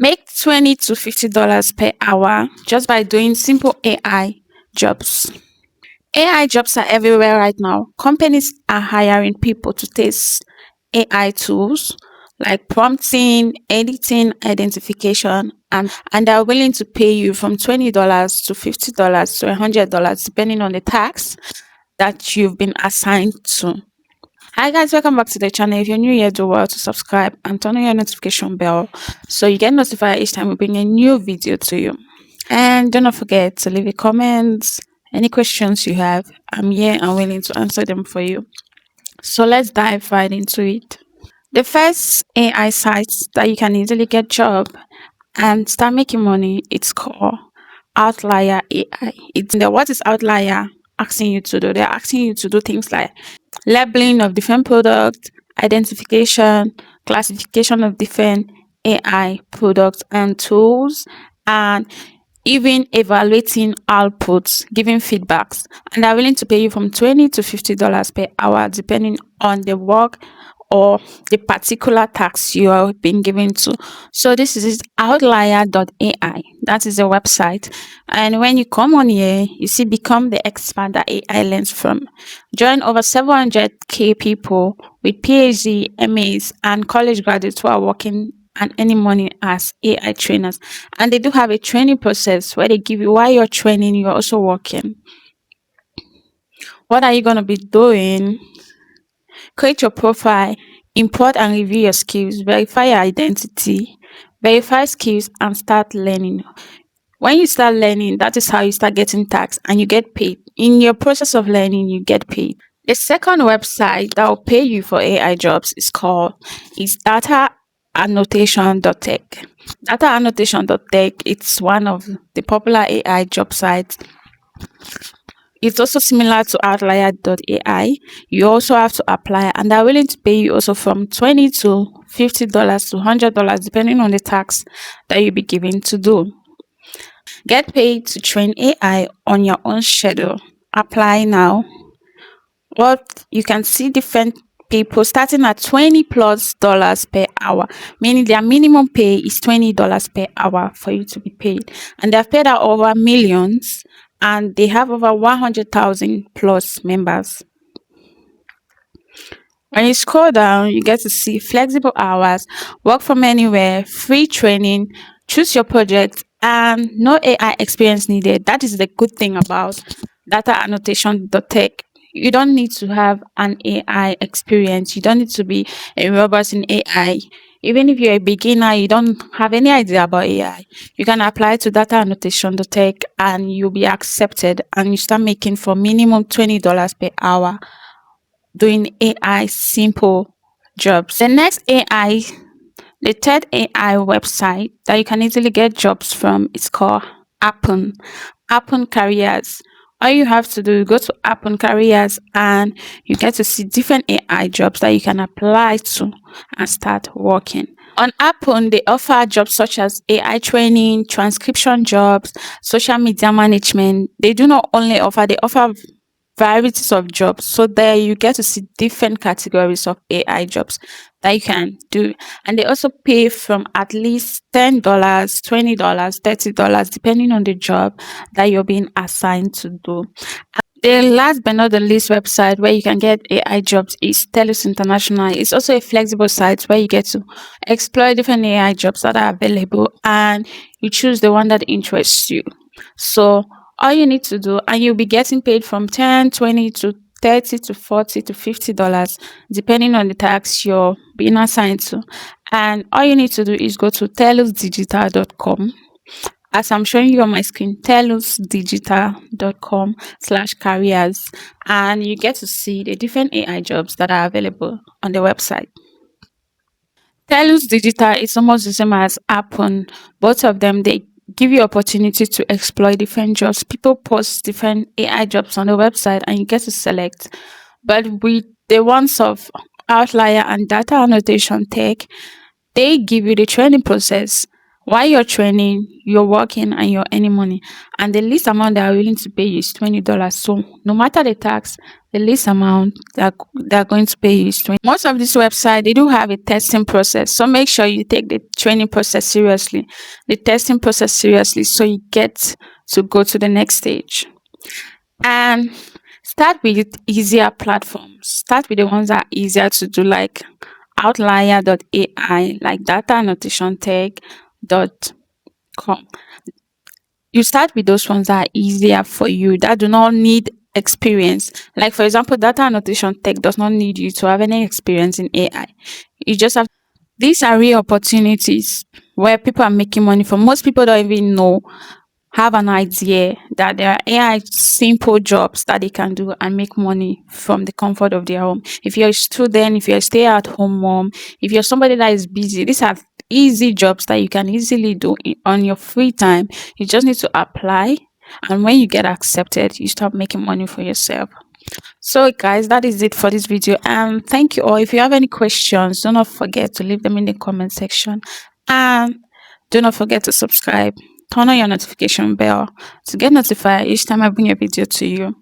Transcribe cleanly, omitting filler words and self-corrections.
Make $20 to $50 per hour just by doing simple AI jobs. AI jobs are everywhere right now. Companies are hiring people to test AI tools like prompting, editing, identification, and they're willing to pay you from $20 to $50 to $100 depending on the task that you've been assigned to. Hi guys, welcome back to the channel. If you're new here, do well to subscribe and turn on your notification bell so you get notified each time we bring a new video to you. And do not forget to leave a comment. Any questions you have, I'm here and willing to answer them for you. So let's dive right into it. The first AI site that you can easily get job and start making money, it's called Outlier AI. What is Outlier asking you to do? They're asking you to do things like labeling of different products, identification, classification of different AI products and tools, and even evaluating outputs, giving feedbacks. And they're willing to pay you from $20 to $50 per hour, depending on the work or the particular task you are being given to. So this is outlier.ai. That is the website. And when you come on here, you see become the expert that AI learns from. Join over 700k people with PhD, MAs, and college graduates who are working and earning money as AI trainers. And they do have a training process where they give you, while you're training, you're also working. What are you going to be doing? Create your profile, import and review your skills, verify your identity, verify skills, and start learning. When you start learning, that is how you start getting taxed and you get paid. In your process of learning, you get paid. The second website that will pay you for AI jobs is Dataannotation.tech. Dataannotation.tech, it's one of the popular AI job sites. It's also similar to outlier.ai. You also have to apply, and they're willing to pay you also from $20 to $50 to $100 depending on the task that you'll be given to do. Get paid to train AI on your own schedule. Apply now. What you can see different people starting at $20+ per hour, meaning their minimum pay is $20 per hour for you to be paid, and they've paid out over millions, and they have over 100,000 plus members. When you scroll down, you get to see flexible hours, work from anywhere, free training, choose your project, and no AI experience needed. That is the good thing about Dataannotation.tech. You don't need to have an AI experience. You don't need to be a robot in AI. Even if you're a beginner, you don't have any idea about AI, you can apply to Dataannotation.tech and you'll be accepted, and you start making for minimum $20 per hour doing AI simple jobs. The third AI website that you can easily get jobs from is called Appen Careers. All you have to do is go to Appen Careers and you get to see different AI jobs that you can apply to and start working. On Appen, they offer jobs such as AI training, transcription jobs, social media management. They do not only offer, they offer varieties of jobs. So there you get to see different categories of AI jobs that you can do. And they also pay from at least $10, $20, $30, depending on the job that you're being assigned to do. The last but not the least website where you can get AI jobs is Telus International. It's also a flexible site where you get to explore different AI jobs that are available and you choose the one that interests you. So all you need to do, and you'll be getting paid from $10, $20 to $30 to $40 to $50, depending on the task you're being assigned to. And all you need to do is go to telusdigital.com. As I'm showing you on my screen, telusdigital.com/careers, and you get to see the different AI jobs that are available on the website. Telus Digital is almost the same as Appen. Both of them, they give you opportunity to explore different jobs. People post different AI jobs on the website and you get to select. But with the ones of Outlier and Dataannotation.tech, they give you the training process While you're training, you're working and you're earning money. And the least amount they are willing to pay you is $20. So no matter the tax, the least amount that they're going to pay you is 20. Most of this website, they do have a testing process. So make sure you take the training process seriously, the testing process seriously, so you get to go to the next stage. And start with easier platforms. Start with the ones that are easier to do, like outlier.ai, like Dataannotation.tech.com. You start with those ones that are easier for you, that do not need experience. Like, for example, Data Annotation Tech does not need you to have any experience in AI. You just have, these are real opportunities where people are making money from. Most people don't even know, have an idea that there are AI simple jobs that they can do and make money from the comfort of their home. If you're a student, if you're a stay-at-home mom, if you're somebody that is busy, these are easy jobs that you can easily do on your free time. You just need to apply, and when you get accepted, you start making money for yourself. So guys, that is it for this video, and thank you all. If you have any questions, do not forget to leave them in the comment section, and do not forget to subscribe. Turn on your notification bell to get notified each time I bring a video to you.